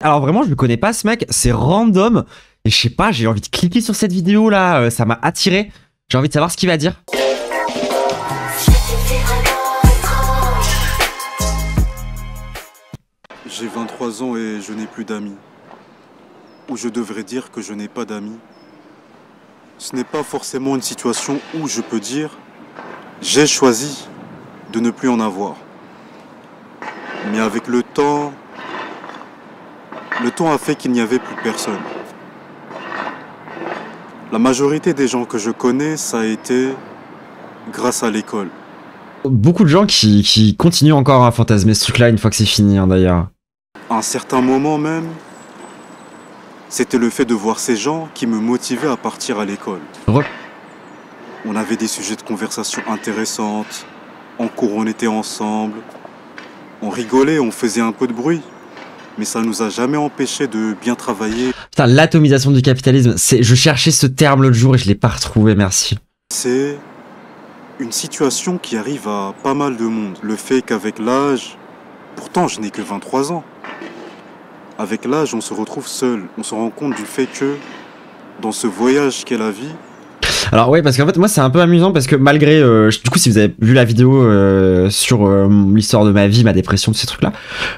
Alors vraiment, je le connais pas ce mec, c'est random. Et je sais pas, j'ai envie de cliquer sur cette vidéo là, ça m'a attiré. J'ai envie de savoir ce qu'il va dire. J'ai 23 ans et je n'ai plus d'amis. Ou je devrais dire que je n'ai pas d'amis. Ce n'est pas forcément une situation où je peux dire j'ai choisi de ne plus en avoir. Mais avec le temps a fait qu'il n'y avait plus personne. La majorité des gens que je connais, ça a été grâce à l'école. Beaucoup de gens qui continuent encore à fantasmer ce truc là une fois que c'est fini hein, d'ailleurs. À un certain moment même, c'était le fait de voir ces gens qui me motivaient à partir à l'école. On avait des sujets de conversation intéressantes, en cours on était ensemble, on rigolait, on faisait un peu de bruit, mais ça nous a jamais empêché de bien travailler. Putain, l'atomisation du capitalisme, je cherchais ce terme l'autre jour et je l'ai pas retrouvé, merci. C'est une situation qui arrive à pas mal de monde. Le fait qu'avec l'âge, pourtant je n'ai que 23 ans, avec l'âge on se retrouve seul, on se rend compte du fait que dans ce voyage qu'est la vie. Alors ouais, parce qu'en fait moi c'est un peu amusant parce que malgré, du coup si vous avez vu la vidéo sur l'histoire de ma vie, ma dépression, tous ces trucs là,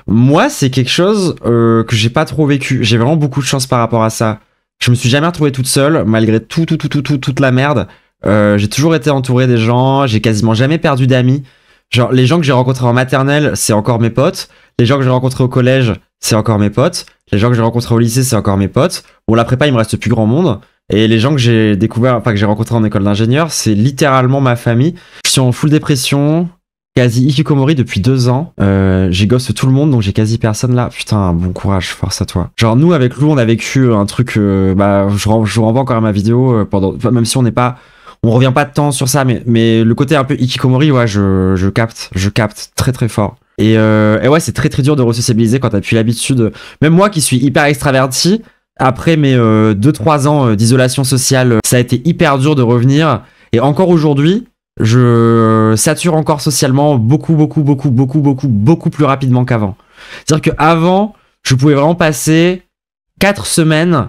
moi c'est quelque chose que j'ai pas trop vécu, j'ai vraiment beaucoup de chance par rapport à ça. Je me suis jamais retrouvée toute seule, malgré toute la merde. J'ai toujours été entouré des gens, j'ai quasiment jamais perdu d'amis. Genre les gens que j'ai rencontrés en maternelle, c'est encore mes potes. Les gens que j'ai rencontrés au collège, c'est encore mes potes. Les gens que j'ai rencontrés au lycée, c'est encore mes potes. Bon, la prépa, il me reste plus grand monde. Et les gens que j'ai découvert, enfin que j'ai rencontrés en école d'ingénieur, c'est littéralement ma famille. Je suis en full dépression, quasi hikikomori depuis 2 ans. J'ai ghost tout le monde, donc j'ai quasi personne là. Putain, bon courage, force à toi. Genre nous, avec Lou, on a vécu un truc, je vous renvoie encore à ma vidéo, même si on n'est pas... On revient pas de temps sur ça, mais le côté un peu hikikomori, ouais, je capte très très fort. Et ouais, c'est très très dur de resociabiliser quand t'as plus l'habitude. Même moi qui suis hyper extraverti, après mes 2-3 ans d'isolation sociale, ça a été hyper dur de revenir. Et encore aujourd'hui, je sature encore socialement beaucoup plus rapidement qu'avant. C'est-à-dire qu'avant, je pouvais vraiment passer 4 semaines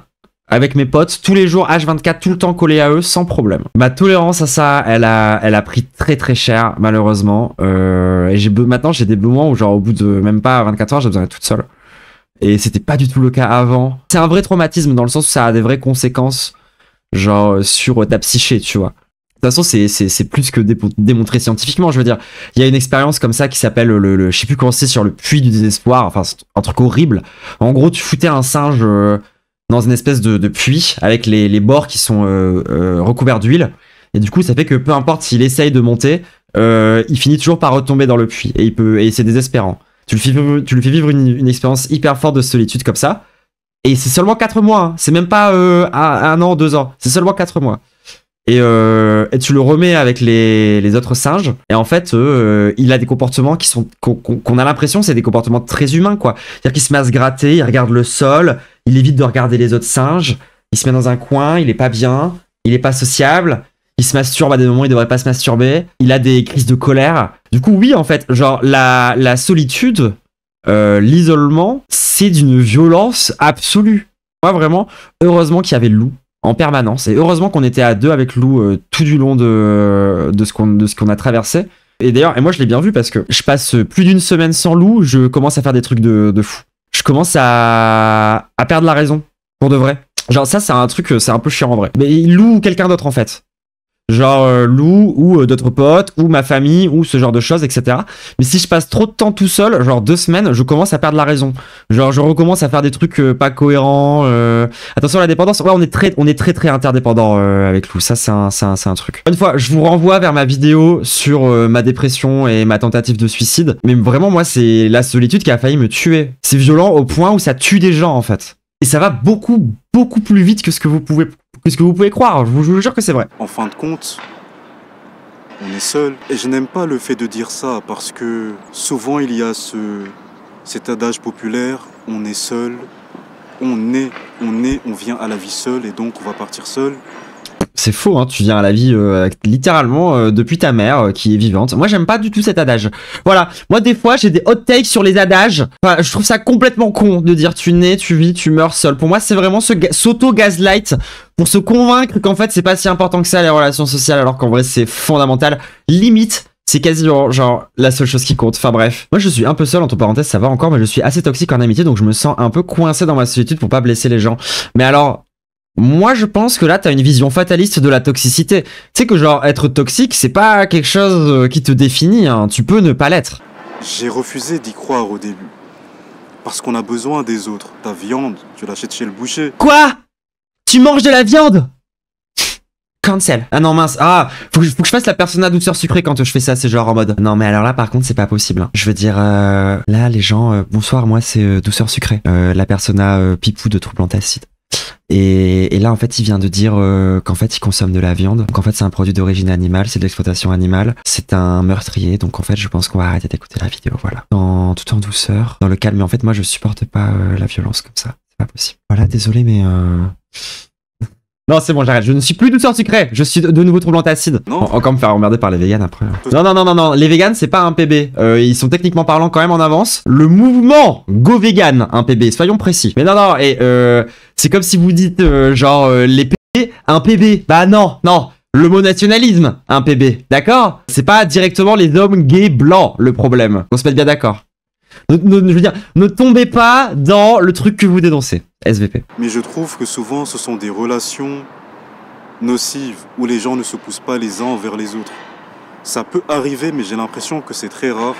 avec mes potes, tous les jours, H24, tout le temps collé à eux, sans problème. Ma tolérance à ça, elle a pris très très cher, malheureusement. Et maintenant, j'ai des moments où, genre, au bout de même pas 24 heures, j'ai besoin d'être toute seule. Et c'était pas du tout le cas avant. C'est un vrai traumatisme, dans le sens où ça a des vraies conséquences, genre, sur ta psyché, tu vois. De toute façon, c'est plus que démontré scientifiquement, je veux dire. Il y a une expérience comme ça qui s'appelle je sais plus comment c'est, sur le puits du désespoir, enfin, c'est un truc horrible. En gros, tu foutais un singe... dans une espèce de puits avec les bords qui sont recouverts d'huile. Et du coup, ça fait que peu importe s'il essaye de monter, il finit toujours par retomber dans le puits. Et c'est désespérant. Tu le fais vivre une expérience hyper forte de solitude comme ça. Et c'est seulement 4 mois. Hein. C'est même pas 1 an, 2 ans. C'est seulement 4 mois. Et tu le remets avec les autres singes. Et en fait, il a des comportements qu'on a l'impression c'est des comportements très humains, quoi. C'est-à-dire qu'il se met à se gratter, il regarde le sol, il évite de regarder les autres singes, il se met dans un coin, il est pas bien, il est pas sociable, il se masturbe à des moments où il devrait pas se masturber, il a des crises de colère. Du coup, oui, en fait, genre, la solitude, l'isolement, c'est d'une violence absolue. Moi, vraiment, heureusement qu'il y avait le loup en permanence, et heureusement qu'on était à 2 avec Lou tout du long de ce qu'on a traversé. Et d'ailleurs, et moi je l'ai bien vu parce que je passe plus d'1 semaine sans Lou, je commence à faire des trucs de fou. Je commence à perdre la raison, pour de vrai. Genre ça c'est un truc, c'est un peu chiant en vrai. Mais Lou ou quelqu'un d'autre en fait. Genre Lou ou d'autres potes, ou ma famille, ou ce genre de choses, etc. Mais si je passe trop de temps tout seul, genre 2 semaines, je commence à perdre la raison. Genre je recommence à faire des trucs pas cohérents. Attention à la dépendance, ouais on est très interdépendants avec Lou, ça c'est un truc. Une fois, je vous renvoie vers ma vidéo sur ma dépression et ma tentative de suicide. Mais vraiment moi c'est la solitude qui a failli me tuer. C'est violent au point où ça tue des gens en fait. Et ça va beaucoup plus vite que ce que vous pouvez croire, je vous jure que c'est vrai. En fin de compte, on est seul. Et je n'aime pas le fait de dire ça parce que souvent il y a cet adage populaire, on est seul, on vient à la vie seul et donc on va partir seul. C'est faux, hein, tu viens à la vie littéralement depuis ta mère qui est vivante. Moi, j'aime pas du tout cet adage. Voilà, moi des fois, j'ai des hot takes sur les adages. Enfin, je trouve ça complètement con de dire tu nais, tu vis, tu meurs seul. Pour moi, c'est vraiment s'auto-gaslight pour se convaincre qu'en fait, c'est pas si important que ça les relations sociales, alors qu'en vrai, c'est fondamental. Limite, c'est quasiment genre la seule chose qui compte. Enfin bref. Moi, je suis un peu seul, entre parenthèses, ça va encore, mais je suis assez toxique en amitié, donc je me sens un peu coincé dans ma solitude pour pas blesser les gens. Mais alors... moi, je pense que là, t'as une vision fataliste de la toxicité. Tu sais que genre, être toxique, c'est pas quelque chose qui te définit, hein. Tu peux ne pas l'être. J'ai refusé d'y croire au début. Parce qu'on a besoin des autres. Ta viande, tu l'achètes chez le boucher. Quoi? Tu manges de la viande? Cancel. Ah non, mince. Ah, faut que je fasse la persona douceur sucrée quand je fais ça. C'est genre en mode... non, mais alors là, par contre, c'est pas possible, hein. Je veux dire, là, les gens... bonsoir, moi, c'est douceur sucrée. La persona pipou de trouble antacide. Et là, en fait, il vient de dire qu'en fait, il consomme de la viande. Donc, en fait, c'est un produit d'origine animale, c'est de l'exploitation animale. C'est un meurtrier. Donc, en fait, je pense qu'on va arrêter d'écouter la vidéo. Voilà. Tout en douceur, dans le calme. Mais en fait, moi, je supporte pas la violence comme ça. C'est pas possible. Voilà, désolé, mais... non, c'est bon, j'arrête. Je ne suis plus douceur sucrée. Je suis de nouveau troublant acide. Encore me faire emmerder par les véganes après. Non. Les véganes, c'est pas un PB. Ils sont techniquement parlant quand même en avance. Le mouvement Go Vegan, un PB. Soyons précis. Mais non. Et c'est comme si vous dites genre les PB, un PB. Bah non. L'homonationalisme, un PB. D'accord? C'est pas directement les hommes gays blancs le problème. On se met bien d'accord. Je veux dire, ne tombez pas dans le truc que vous dénoncez. SVP. Mais je trouve que souvent ce sont des relations nocives où les gens ne se poussent pas les uns envers les autres. Ça peut arriver, mais j'ai l'impression que c'est très rare.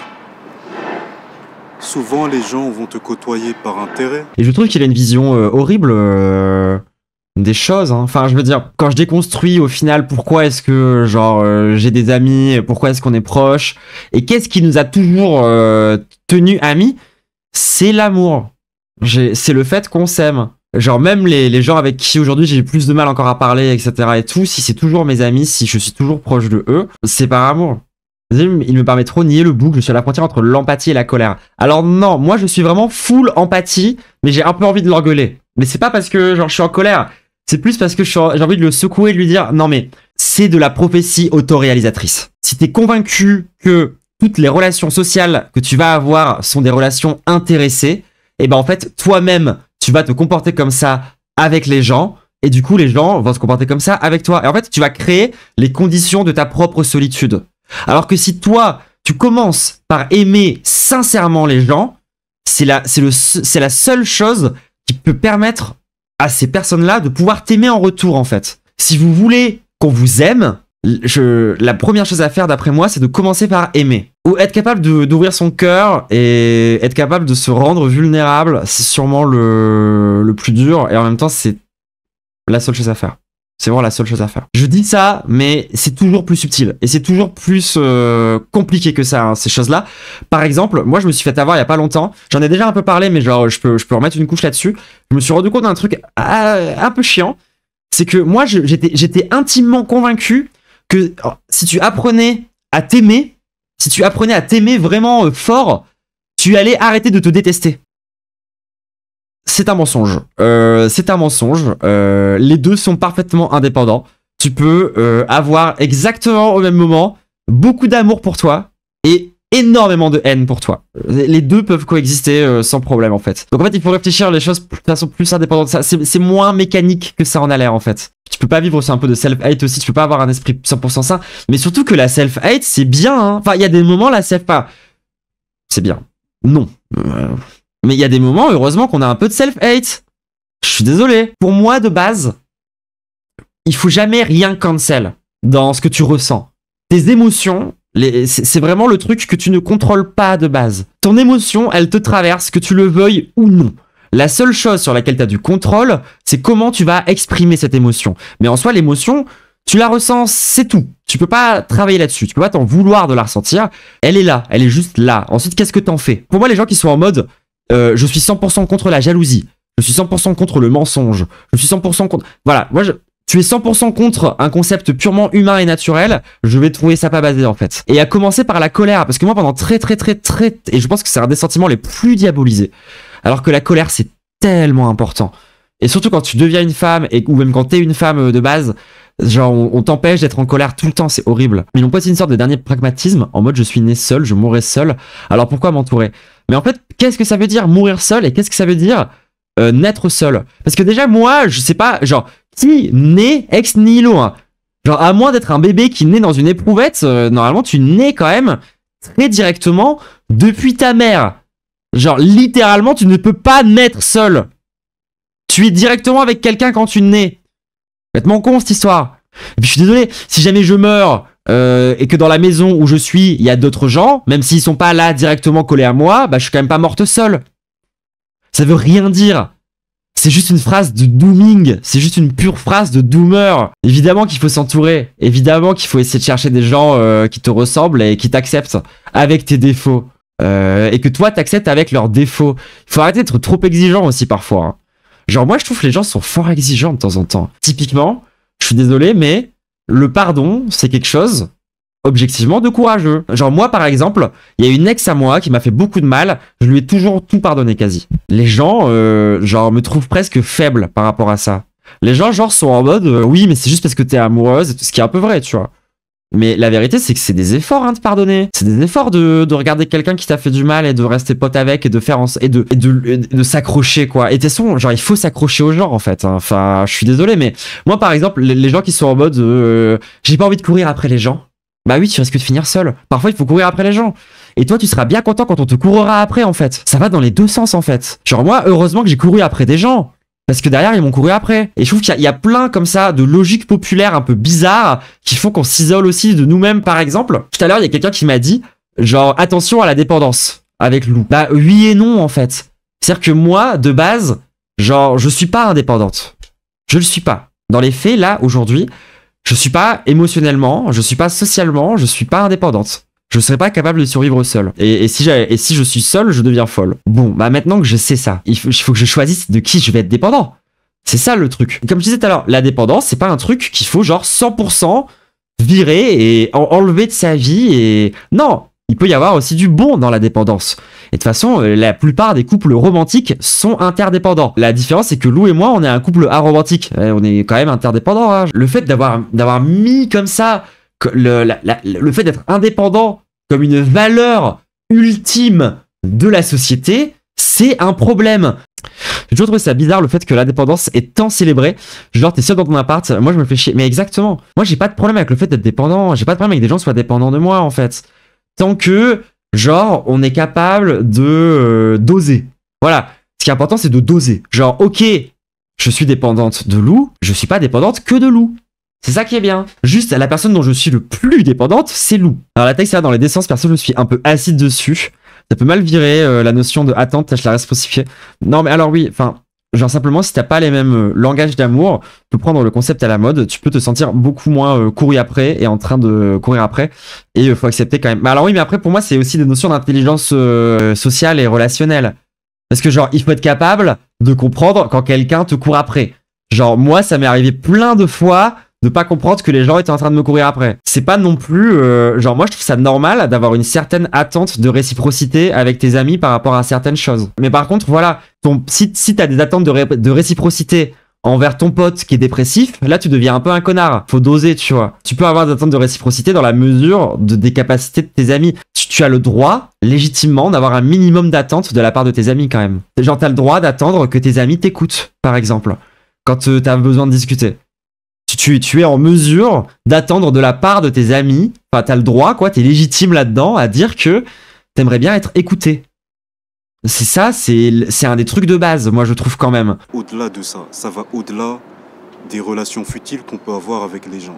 Souvent les gens vont te côtoyer par intérêt. Et je trouve qu'il a une vision horrible des choses, hein. Enfin, je veux dire, quand je déconstruis au final pourquoi est-ce que genre j'ai des amis, pourquoi est-ce qu'on est proches, et qu'est-ce qui nous a toujours tenus amis, c'est l'amour. C'est le fait qu'on s'aime. Genre même les gens avec qui aujourd'hui j'ai plus de mal encore à parler, etc. et tout, si c'est toujours mes amis, si je suis toujours proche de eux, c'est par amour. Il me permet trop de nier le bout que je suis à la frontière entre l'empathie et la colère. Alors non, moi je suis vraiment full empathie, mais j'ai un peu envie de l'engueuler. Mais c'est pas parce que genre je suis en colère, c'est plus parce que j'ai envie de le secouer et de lui dire non mais c'est de la prophétie autoréalisatrice. Si t'es convaincu que toutes les relations sociales que tu vas avoir sont des relations intéressées, et ben en fait toi-même tu vas te comporter comme ça avec les gens, et du coup les gens vont se comporter comme ça avec toi. Et en fait tu vas créer les conditions de ta propre solitude. Alors que si toi tu commences par aimer sincèrement les gens, c'est la seule chose qui peut permettre à ces personnes-là de pouvoir t'aimer en retour en fait. Si vous voulez qu'on vous aime, la première chose à faire d'après moi, c'est de commencer par aimer. Ou être capable d'ouvrir son cœur et être capable de se rendre vulnérable, c'est sûrement le plus dur et en même temps c'est la seule chose à faire. C'est vraiment la seule chose à faire. Je dis ça, mais c'est toujours plus subtil. Et c'est toujours plus compliqué que ça, hein, ces choses-là. Par exemple, moi, je me suis fait avoir il y a pas longtemps. J'en ai déjà un peu parlé, mais genre, je peux remettre une couche là-dessus. Je me suis rendu compte d'un truc un peu chiant. C'est que moi, j'étais intimement convaincu que si tu apprenais à t'aimer, vraiment fort, tu allais arrêter de te détester. C'est un mensonge. Les deux sont parfaitement indépendants. Tu peux avoir exactement au même moment beaucoup d'amour pour toi et énormément de haine pour toi. Les deux peuvent coexister sans problème en fait. Donc en fait, il faut réfléchir les choses de façon plus indépendante. C'est moins mécanique que ça en a l'air en fait. Tu peux pas vivre aussi un peu de self-hate aussi. Tu peux pas avoir un esprit 100% sain. Mais surtout que la self-hate, c'est bien. Hein. Enfin, il y a des moments la self-hate, c'est bien. Non. Mais il y a des moments, heureusement, qu'on a un peu de self-hate. Je suis désolé. Pour moi, de base, il faut jamais rien cancel dans ce que tu ressens. Tes émotions, c'est vraiment le truc que tu ne contrôles pas de base. Ton émotion, elle te traverse, que tu le veuilles ou non. La seule chose sur laquelle tu as du contrôle, c'est comment tu vas exprimer cette émotion. Mais en soi, l'émotion, tu la ressens, c'est tout. Tu peux pas travailler là-dessus. Tu peux pas t'en vouloir de la ressentir. Elle est là. Elle est juste là. Ensuite, qu'est-ce que t'en fais? Pour moi, les gens qui sont en mode je suis 100% contre la jalousie. Je suis 100% contre le mensonge. Je suis 100% contre... Voilà, moi, tu es 100% contre un concept purement humain et naturel, je vais trouver ça pas basé en fait. Et à commencer par la colère, parce que moi pendant très... Et je pense que c'est un des sentiments les plus diabolisés. Alors que la colère, c'est tellement important. Et surtout quand tu deviens une femme, ou même quand t'es une femme de base, genre on t'empêche d'être en colère tout le temps, c'est horrible. Ils n'ont pas une sorte de dernier pragmatisme, en mode je suis né seul, je mourrai seul, alors pourquoi m'entourer? Mais en fait, qu'est-ce que ça veut dire mourir seul et qu'est-ce que ça veut dire naître seul? Parce que déjà moi, je sais pas, genre, qui naît ex nihilo, hein? Genre à moins d'être un bébé qui naît dans une éprouvette, normalement tu nais quand même très directement depuis ta mère. Genre littéralement tu ne peux pas naître seul. Tu es directement avec quelqu'un quand tu nais. Complètement con cette histoire. Et puis je suis désolé, si jamais je meurs et que dans la maison où je suis, il y a d'autres gens, même s'ils sont pas là directement collés à moi, bah je suis quand même pas morte seule. Ça veut rien dire. C'est juste une phrase de dooming, c'est juste une pure phrase de doomer. Évidemment qu'il faut s'entourer, évidemment qu'il faut essayer de chercher des gens qui te ressemblent et qui t'acceptent avec tes défauts. Et que toi t'acceptes avec leurs défauts. Il faut arrêter d'être trop exigeant aussi parfois, hein. Genre moi je trouve que les gens sont fort exigeants de temps en temps. Typiquement, je suis désolé mais le pardon c'est quelque chose objectivement de courageux. Genre moi par exemple, il y a une ex à moi qui m'a fait beaucoup de mal, je lui ai toujours tout pardonné quasi. Les gens genre me trouvent presque faible par rapport à ça. Les gens genre sont en mode oui mais c'est juste parce que t'es amoureuse, ce qui est un peu vrai tu vois. Mais la vérité, c'est que c'est des efforts hein, de pardonner. C'est des efforts de regarder quelqu'un qui t'a fait du mal et de rester pote avec et de faire de s'accrocher quoi. Et de toute façon, genre il faut s'accrocher aux gens en fait. Hein. Enfin, je suis désolé, mais moi par exemple, les gens qui sont en mode j'ai pas envie de courir après les gens. Bah oui, tu risques de finir seul. Parfois, il faut courir après les gens. Et toi, tu seras bien content quand on te courra après en fait. Ça va dans les deux sens en fait. Genre moi, heureusement que j'ai couru après des gens. Parce que derrière, ils m'ont couru après. Et je trouve qu'il y a plein comme ça de logiques populaires un peu bizarres qui font qu'on s'isole aussi de nous-mêmes, par exemple. Tout à l'heure, il y a quelqu'un qui m'a dit, genre, attention à la dépendance avec Lou. Bah oui et non, en fait. C'est-à-dire que moi, de base, genre, je suis pas indépendante. Je le suis pas. Dans les faits, là, aujourd'hui, je suis pas émotionnellement, je suis pas socialement, je suis pas indépendante. Je serais pas capable de survivre seul. Et si je suis seul, je deviens folle. Bon, bah maintenant que je sais ça, il faut que je choisisse de qui je vais être dépendant. C'est ça le truc. Comme je disais tout à l'heure, la dépendance, c'est pas un truc qu'il faut genre 100% virer et enlever de sa vie. Et non, il peut y avoir aussi du bon dans la dépendance. Et de toute façon, la plupart des couples romantiques sont interdépendants. La différence, c'est que Lou et moi, on est un couple aromantique. On est quand même interdépendants. Hein. Le fait d'avoir mis comme ça le fait d'être indépendant comme une valeur ultime de la société, c'est un problème. J'ai toujours trouvé ça bizarre le fait que l'indépendance est tant célébrée. Genre, t'es seul dans ton appart, moi je me fais chier. Mais exactement. Moi j'ai pas de problème avec le fait d'être dépendant. J'ai pas de problème avec que des gens soient dépendants de moi en fait. Tant que, genre, on est capable de doser. Voilà. Ce qui est important, c'est de doser. Genre, ok, je suis dépendante de Lou, je suis pas dépendante que de Lou. C'est ça qui est bien. Juste, la personne dont je suis le plus dépendante, c'est Lou. Alors la texte, dans les deux sens, perso, je suis un peu acide dessus. Ça peut mal virer la notion de attente, je la réciprocifier. Non, mais alors oui, enfin, genre simplement, si t'as pas les mêmes langages d'amour, tu peux prendre le concept à la mode, tu peux te sentir beaucoup moins courir après et en train de courir après. Et il faut accepter quand même. Mais alors oui, mais après, pour moi, c'est aussi des notions d'intelligence sociale et relationnelle. Parce que genre, il faut être capable de comprendre quand quelqu'un te court après. Genre, moi, ça m'est arrivé plein de fois de pas comprendre que les gens étaient en train de me courir après. C'est pas non plus... genre moi je trouve ça normal d'avoir une certaine attente de réciprocité avec tes amis par rapport à certaines choses. Mais par contre voilà, si t'as des attentes de réciprocité envers ton pote qui est dépressif, là tu deviens un peu un connard. Faut doser tu vois. Tu peux avoir des attentes de réciprocité dans la mesure des capacités de tes amis. Tu as le droit légitimement d'avoir un minimum d'attente de la part de tes amis quand même. Genre t'as le droit d'attendre que tes amis t'écoutent par exemple quand t'as besoin de discuter. Tu es en mesure d'attendre de la part de tes amis, enfin t'as le droit quoi, t'es légitime là-dedans à dire que t'aimerais bien être écouté. C'est ça, c'est un des trucs de base, moi je trouve quand même. Au-delà de ça, ça va au-delà des relations futiles qu'on peut avoir avec les gens.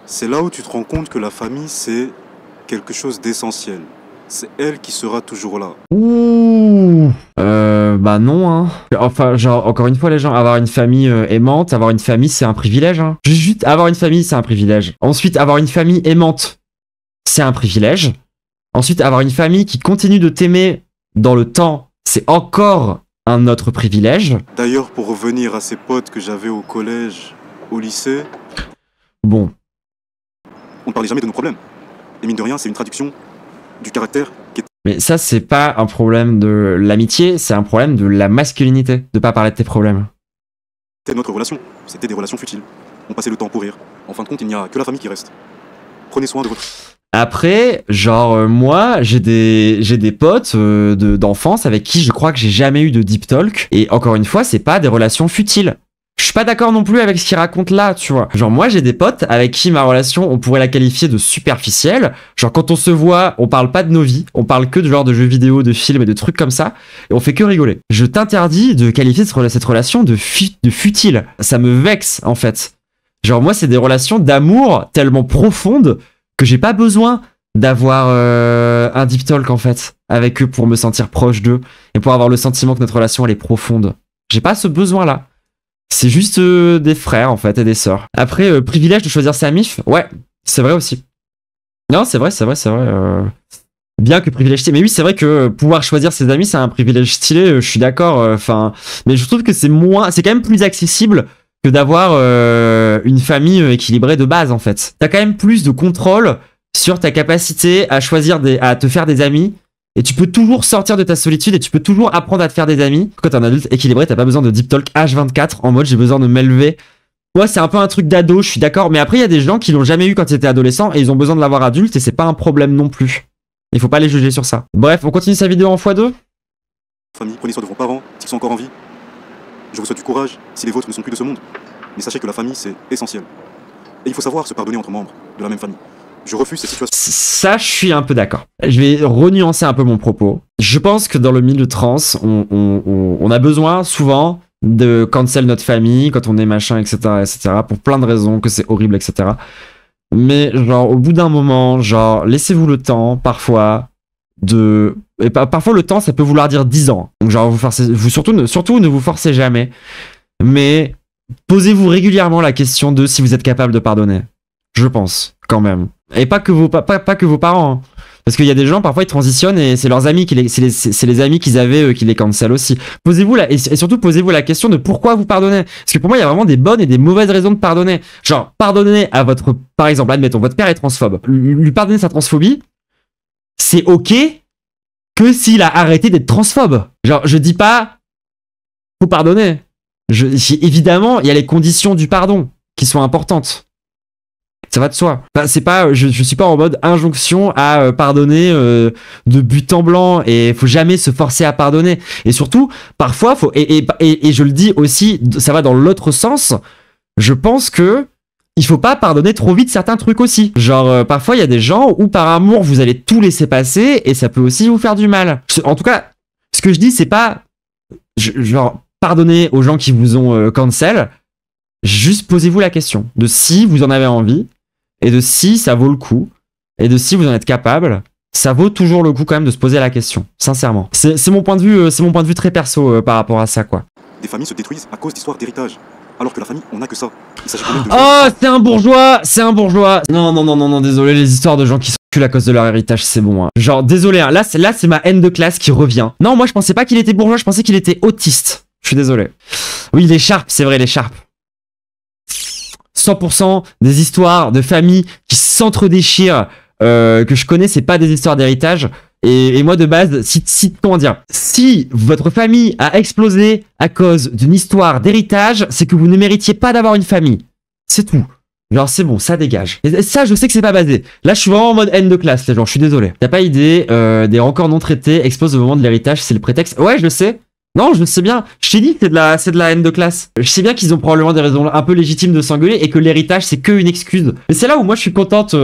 C'est là où tu te rends compte que la famille c'est quelque chose d'essentiel. C'est elle qui sera toujours là. Ouh. Bah non, hein. Enfin, genre, encore une fois, les gens, avoir une famille aimante, avoir une famille, c'est un privilège, hein. Juste avoir une famille, c'est un privilège. Ensuite, avoir une famille aimante, c'est un privilège. Ensuite, avoir une famille qui continue de t'aimer dans le temps, c'est encore un autre privilège. D'ailleurs, pour revenir à ces potes que j'avais au collège, au lycée... Bon. On ne parlait jamais de nos problèmes. Et mine de rien, c'est une traduction du caractère qui est... Mais ça, c'est pas un problème de l'amitié, c'est un problème de la masculinité, de pas parler de tes problèmes. notre relation. C'était des relations futiles. On passait le temps pour rire. En fin de compte, il n'y a que la famille qui reste. Prenez soin de votre... Après, genre, moi, j'ai des potes d'enfance avec qui je crois que j'ai jamais eu de deep talk. Et encore une fois, c'est pas des relations futiles. Je suis pas d'accord non plus avec ce qu'il raconte là, tu vois. Genre, moi, j'ai des potes avec qui ma relation, on pourrait la qualifier de superficielle. Genre, quand on se voit, on parle pas de nos vies. On parle que de genre de jeux vidéo, de films et de trucs comme ça. Et on fait que rigoler. Je t'interdis de qualifier cette relation de futile. Ça me vexe, en fait. Genre, moi, c'est des relations d'amour tellement profondes que j'ai pas besoin d'avoir un deep talk en fait avec eux pour me sentir proche d'eux et pour avoir le sentiment que notre relation elle est profonde. J'ai pas ce besoin là. C'est juste des frères en fait et des sœurs. Après privilège de choisir sa mif, ouais, c'est vrai aussi. Non, c'est vrai. Bien que privilège stylé. Mais oui, c'est vrai que pouvoir choisir ses amis, c'est un privilège stylé, je suis d'accord. Enfin, mais je trouve que c'est quand même plus accessible que d'avoir une famille équilibrée de base en fait. T'as quand même plus de contrôle sur ta capacité à choisir à te faire des amis et tu peux toujours sortir de ta solitude et tu peux toujours apprendre à te faire des amis. Quand t'es un adulte équilibré, t'as pas besoin de deep talk H24 en mode j'ai besoin de m'élever. Ouais, c'est un peu un truc d'ado, je suis d'accord, mais après il y a des gens qui l'ont jamais eu quand ils étaient adolescents et ils ont besoin de l'avoir adulte et c'est pas un problème non plus. Il faut pas les juger sur ça. Bref, on continue sa vidéo en x2. Famille, prenez soin de vos parents, s'ils sont encore en vie. Je vous souhaite du courage, si les vôtres ne sont plus de ce monde. Mais sachez que la famille, c'est essentiel. Et il faut savoir se pardonner entre membres de la même famille. Je refuse ces situations. Ça, je suis un peu d'accord. Je vais renuancer un peu mon propos. Je pense que dans le milieu trans, on a besoin souvent de cancel notre famille quand on est machin, etc., pour plein de raisons, que c'est horrible, etc. Mais genre, au bout d'un moment, genre, laissez-vous le temps, parfois, et parfois le temps ça peut vouloir dire 10 ans. Donc genre surtout ne vous forcez jamais. Mais posez-vous régulièrement la question de si vous êtes capable de pardonner. Je pense quand même. Et pas que vos parents. Hein. Parce qu'il y a des gens parfois ils transitionnent et c'est leurs amis c'est les amis qu'ils avaient qui les cancel aussi. Posez-vous et surtout posez-vous la question de pourquoi vous pardonnez. Parce que pour moi il y a vraiment des bonnes et des mauvaises raisons de pardonner. Genre pardonner à par exemple admettons votre père est transphobe. Lui pardonner sa transphobie. C'est ok que s'il a arrêté d'être transphobe. Genre, je dis pas faut pardonner. Évidemment, il y a les conditions du pardon qui sont importantes. Ça va de soi. Enfin, c'est pas, je suis pas en mode injonction à pardonner de but en blanc et faut jamais se forcer à pardonner. Et surtout, parfois, et je le dis aussi, ça va dans l'autre sens. Je pense que il faut pas pardonner trop vite certains trucs aussi. Genre, parfois, il y a des gens où par amour, vous allez tout laisser passer et ça peut aussi vous faire du mal. En tout cas, ce que je dis, c'est pas genre pardonner aux gens qui vous ont cancel. Juste posez-vous la question de si vous en avez envie et de si ça vaut le coup et de si vous en êtes capable. Ça vaut toujours le coup quand même de se poser la question, sincèrement. C'est mon point de vue très perso par rapport à ça, quoi. Des familles se détruisent à cause d'histoires d'héritage. Alors que la famille, on n'a que ça. Oh, c'est un bourgeois. Non, désolé, les histoires de gens qui s'enculent à cause de leur héritage, c'est bon. Hein. Genre, désolé, hein, là, c'est ma haine de classe qui revient. Non, moi, je pensais pas qu'il était bourgeois, je pensais qu'il était autiste. Je suis désolé. Oui, l'écharpe, c'est vrai, l'écharpe. 100% des histoires de familles qui s'entre-déchirent que je connais, c'est pas des histoires d'héritage. Et moi, de base, si votre famille a explosé à cause d'une histoire d'héritage, c'est que vous ne méritiez pas d'avoir une famille. C'est tout. Genre, c'est bon, ça dégage. Et ça, je sais que c'est pas basé. Là, je suis vraiment en mode haine de classe, les gens, je suis désolé. T'as pas idée, des rancors non traités explosent au moment de l'héritage, c'est le prétexte. Ouais, je le sais. Non, je le sais bien. Je t'ai dit que c'est de la haine de classe. Je sais bien qu'ils ont probablement des raisons un peu légitimes de s'engueuler et que l'héritage, c'est que une excuse. Mais c'est là où moi, je suis contente.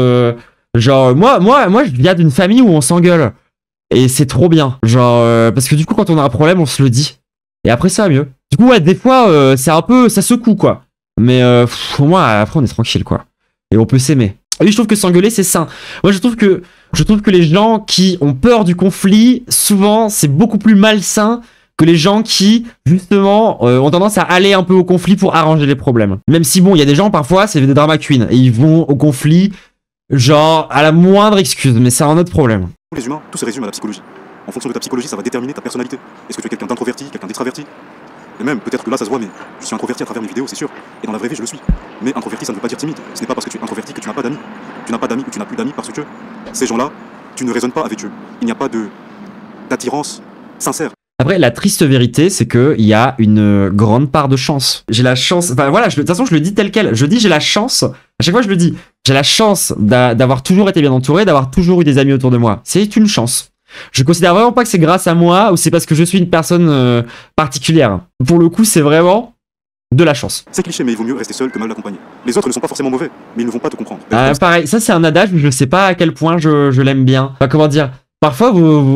Genre, moi, je viens d'une famille où on s'engueule. Et c'est trop bien. Genre, parce que du coup, quand on a un problème, on se le dit. Et après, ça va mieux. Du coup, ouais, des fois, c'est un peu, ça secoue, quoi. Mais au moins, après, on est tranquille, quoi. Et on peut s'aimer. Oui, je trouve que s'engueuler, c'est sain. Moi, je trouve que les gens qui ont peur du conflit, souvent, c'est beaucoup plus malsain que les gens qui, justement, ont tendance à aller un peu au conflit pour arranger les problèmes. Même si, bon, il y a des gens, parfois, c'est des drama queens. Et ils vont au conflit, genre, à la moindre excuse. Mais c'est un autre problème. Les humains, tout se résume à la psychologie. En fonction de ta psychologie, ça va déterminer ta personnalité. Est-ce que tu es quelqu'un d'introverti, quelqu'un d'extraverti? Et même, peut-être que là, ça se voit, mais je suis introverti à travers mes vidéos, c'est sûr. Et dans la vraie vie, je le suis. Mais introverti, ça ne veut pas dire timide. Ce n'est pas parce que tu es introverti que tu n'as pas d'amis. Tu n'as pas d'amis ou tu n'as plus d'amis parce que ces gens-là, tu ne raisonnes pas avec eux. Il n'y a pas d'attirance sincère. Après, la triste vérité, c'est que il y a une grande part de chance. J'ai la chance, enfin voilà, de toute façon, je le dis tel quel. Je dis j'ai la chance, à chaque fois je le dis, j'ai la chance d'avoir toujours été bien entouré, d'avoir toujours eu des amis autour de moi. C'est une chance. Je considère vraiment pas que c'est grâce à moi ou c'est parce que je suis une personne particulière. Pour le coup, c'est vraiment de la chance. C'est cliché, mais il vaut mieux rester seul que mal accompagné. Les autres ne sont pas forcément mauvais, mais ils ne vont pas te comprendre. Pareil, ça c'est un adage, mais je sais pas à quel point je l'aime bien. Enfin, comment dire, parfois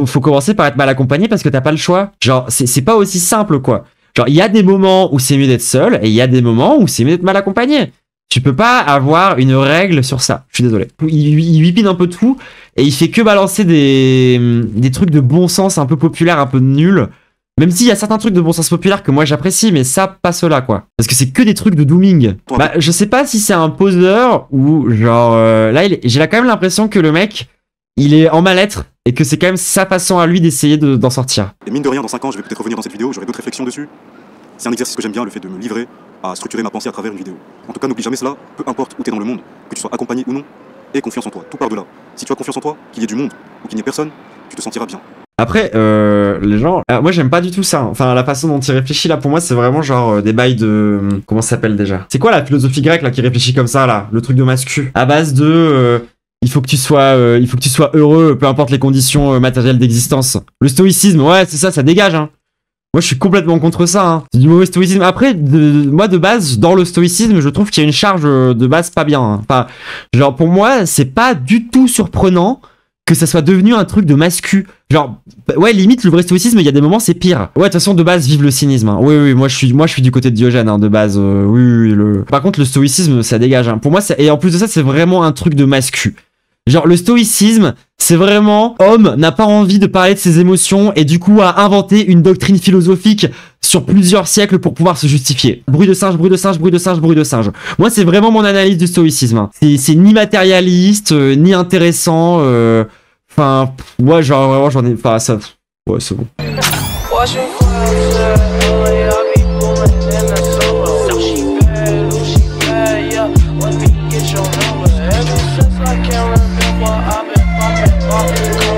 faut commencer par être mal accompagné parce que t'as pas le choix. Genre, c'est pas aussi simple, quoi. Genre, il y a des moments où c'est mieux d'être seul et il y a des moments où c'est mieux d'être mal accompagné. Tu peux pas avoir une règle sur ça. Je suis désolé. Il whippine un peu tout et il fait que balancer des trucs de bon sens un peu populaires, un peu nuls. Même s'il y a certains trucs de bon sens populaire que moi j'apprécie, mais ça, pas ceux-là, quoi. Parce que c'est que des trucs de dooming. Bah, je sais pas si c'est un poseur ou genre... là, j'ai quand même l'impression que le mec, il est en mal-être et que c'est quand même sa façon à lui d'essayer d'en sortir. Et mine de rien, dans 5 ans, je vais peut-être revenir dans cette vidéo, j'aurai d'autres réflexions dessus. C'est un exercice que j'aime bien, le fait de me livrer à structurer ma pensée à travers une vidéo. En tout cas, n'oublie jamais cela, peu importe où t'es dans le monde, que tu sois accompagné ou non, aie confiance en toi, tout part de là. Si tu as confiance en toi, qu'il y ait du monde ou qu'il n'y ait personne, tu te sentiras bien. Après, les gens... moi, j'aime pas du tout ça. Enfin, la façon dont il réfléchit, là, pour moi, c'est vraiment genre des bails de... comment ça s'appelle déjà? C'est quoi la philosophie grecque, là, qui réfléchit comme ça, là? Le truc de mascu. À base de... il faut que tu sois heureux, peu importe les conditions matérielles d'existence. Le stoïcisme, ouais, c'est ça dégage, hein. Moi, je suis complètement contre ça, hein. C'est du mauvais stoïcisme. Après, moi, de base, dans le stoïcisme, je trouve qu'il y a une charge de base pas bien, hein. Enfin, genre, pour moi, c'est pas du tout surprenant que ça soit devenu un truc de mascu. Genre, ouais, limite, le vrai stoïcisme, il y a des moments, c'est pire. Ouais, de toute façon, de base, vive le cynisme, hein. Oui, moi, je suis du côté de Diogène, hein, de base. Oui, Par contre, le stoïcisme, ça dégage, hein. Pour moi, et en plus de ça, c'est vraiment un truc de mascu. Genre, le stoïcisme, c'est vraiment, homme n'a pas envie de parler de ses émotions et du coup a inventé une doctrine philosophique sur plusieurs siècles pour pouvoir se justifier. Bruit de singe, bruit de singe, bruit de singe, bruit de singe. Moi, c'est vraiment mon analyse du stoïcisme, hein. C'est ni matérialiste, ni intéressant, enfin, ouais, genre, vraiment, j'en ai, enfin, ça, ouais, c'est bon. I can't remember, I've been popping.